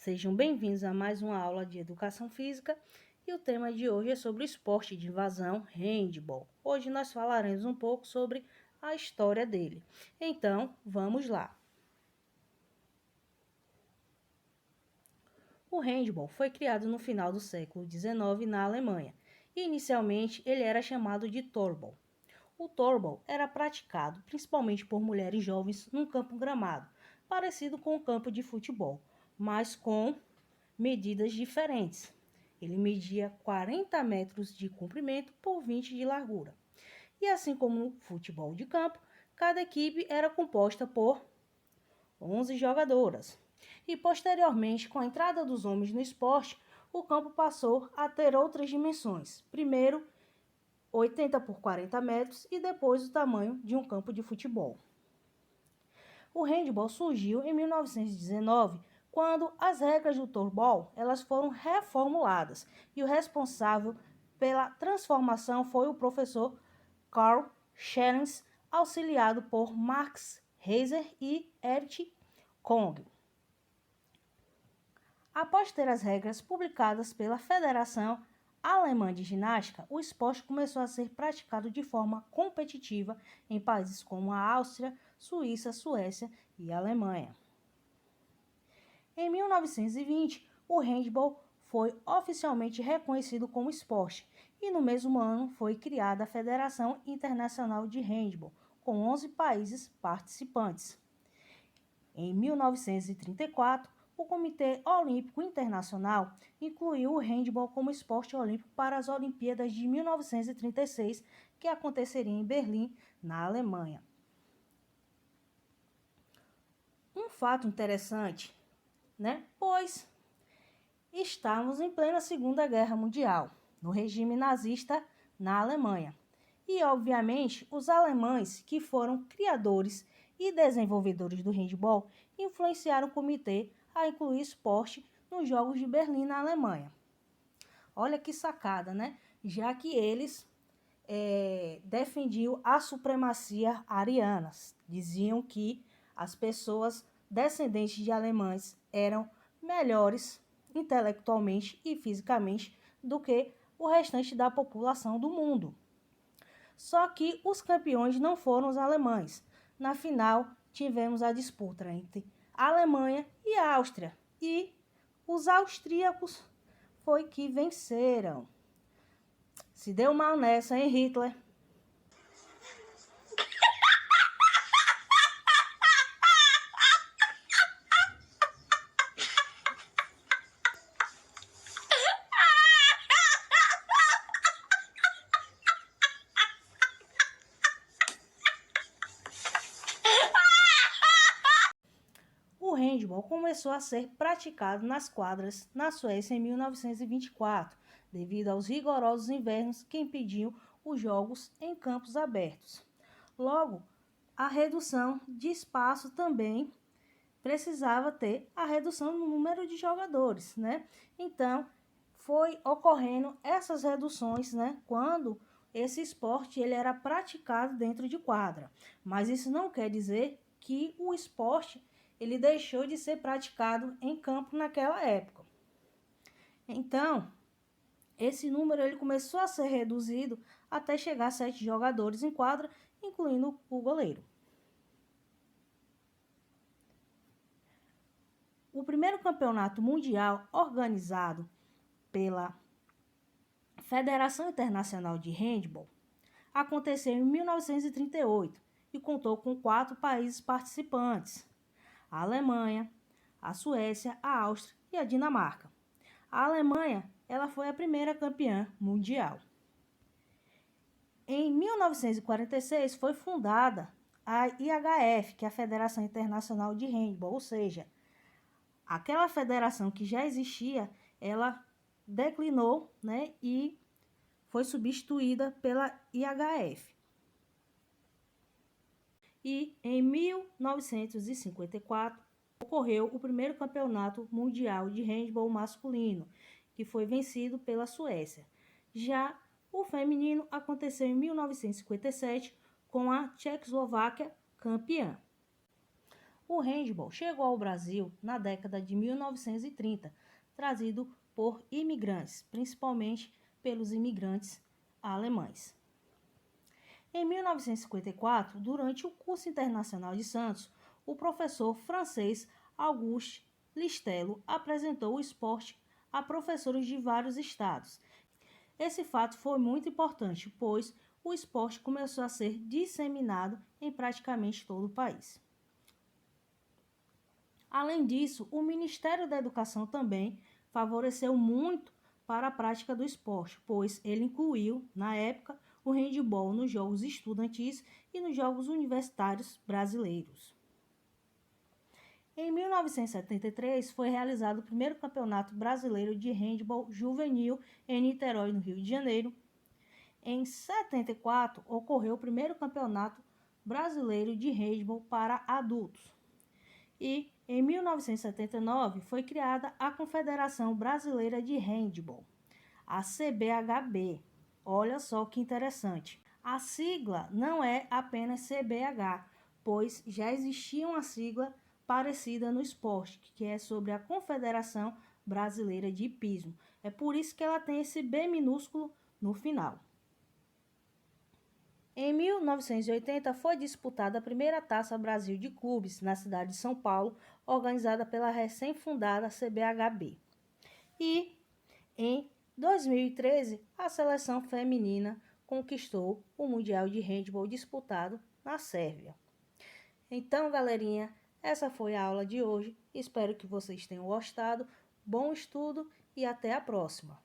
Sejam bem-vindos a mais uma aula de Educação Física e o tema de hoje é sobre o esporte de invasão, handball. Hoje nós falaremos um pouco sobre a história dele. Então, vamos lá. O handball foi criado no final do século XIX na Alemanha e inicialmente ele era chamado de Torball. O Torball era praticado principalmente por mulheres jovens num campo gramado, parecido com o campo de futebol, mas com medidas diferentes. Ele media 40 metros de comprimento por 20 de largura. E assim como no futebol de campo, cada equipe era composta por 11 jogadoras. E posteriormente, com a entrada dos homens no esporte, o campo passou a ter outras dimensões. Primeiro, 80 por 40 metros e depois o tamanho de um campo de futebol. O handball surgiu em 1919, quando as regras do Torball elas foram reformuladas e o responsável pela transformação foi o professor Karl Schellens, auxiliado por Max Heiser e Erich Kong. Após ter as regras publicadas pela Federação Alemã de Ginástica, o esporte começou a ser praticado de forma competitiva em países como a Áustria, Suíça, Suécia e Alemanha. Em 1920, o handball foi oficialmente reconhecido como esporte e no mesmo ano foi criada a Federação Internacional de Handball, com 11 países participantes. Em 1934, o Comitê Olímpico Internacional incluiu o handball como esporte olímpico para as Olimpíadas de 1936, que aconteceriam em Berlim, na Alemanha. Um fato interessante, Pois estávamos em plena Segunda Guerra Mundial, no regime nazista na Alemanha. E, obviamente, os alemães, que foram criadores e desenvolvedores do handball, influenciaram o comitê a incluir esporte nos Jogos de Berlim, na Alemanha. Olha que sacada, né? Já que eles defendiam a supremacia ariana. Diziam que as pessoas descendentes de alemães eram melhores intelectualmente e fisicamente do que o restante da população do mundo. Só que os campeões não foram os alemães. Na final, tivemos a disputa entre a Alemanha e a Áustria. E os austríacos foi que venceram. Se deu mal nessa, hein, Hitler? O handball começou a ser praticado nas quadras na Suécia em 1924, devido aos rigorosos invernos que impediam os jogos em campos abertos. Logo, a redução de espaço também precisava ter a redução no número de jogadores, Então, foi ocorrendo essas reduções, quando esse esporte ele era praticado dentro de quadra. Mas isso não quer dizer que o esporte ele deixou de ser praticado em campo naquela época. Então, esse número ele começou a ser reduzido até chegar a 7 jogadores em quadra, incluindo o goleiro. O primeiro campeonato mundial organizado pela Federação Internacional de Handball aconteceu em 1938 e contou com 4 países participantes: a Alemanha, a Suécia, a Áustria e a Dinamarca. A Alemanha ela foi a primeira campeã mundial. Em 1946 foi fundada a IHF, que é a Federação Internacional de Handball, ou seja, aquela federação que já existia, ela declinou, e foi substituída pela IHF. E em 1954 ocorreu o primeiro campeonato mundial de handball masculino, que foi vencido pela Suécia. Já o feminino aconteceu em 1957 com a Tchecoslováquia campeã. O handball chegou ao Brasil na década de 1930, trazido por imigrantes, principalmente pelos imigrantes alemães. Em 1954, durante o curso internacional de Santos, o professor francês Auguste Listello apresentou o esporte a professores de vários estados. Esse fato foi muito importante, pois o esporte começou a ser disseminado em praticamente todo o país. Além disso, o Ministério da Educação também favoreceu muito para a prática do esporte, pois ele incluiu, na época, o handebol nos Jogos Estudantis e nos Jogos Universitários Brasileiros. Em 1973, foi realizado o primeiro Campeonato Brasileiro de Handebol Juvenil em Niterói, no Rio de Janeiro. Em 74, ocorreu o primeiro Campeonato Brasileiro de Handebol para adultos. E, em 1979, foi criada a Confederação Brasileira de Handebol, a CBHB. Olha só que interessante. A sigla não é apenas CBH, pois já existia uma sigla parecida no esporte, que é sobre a Confederação Brasileira de Hipismo. É por isso que ela tem esse B minúsculo no final. Em 1980 foi disputada a primeira Taça Brasil de Clubes na cidade de São Paulo, organizada pela recém-fundada CBHB. E em 2013 a seleção feminina conquistou o Mundial de Handebol disputado na Sérvia. Então, galerinha, essa foi a aula de hoje. Espero que vocês tenham gostado. Bom estudo e até a próxima!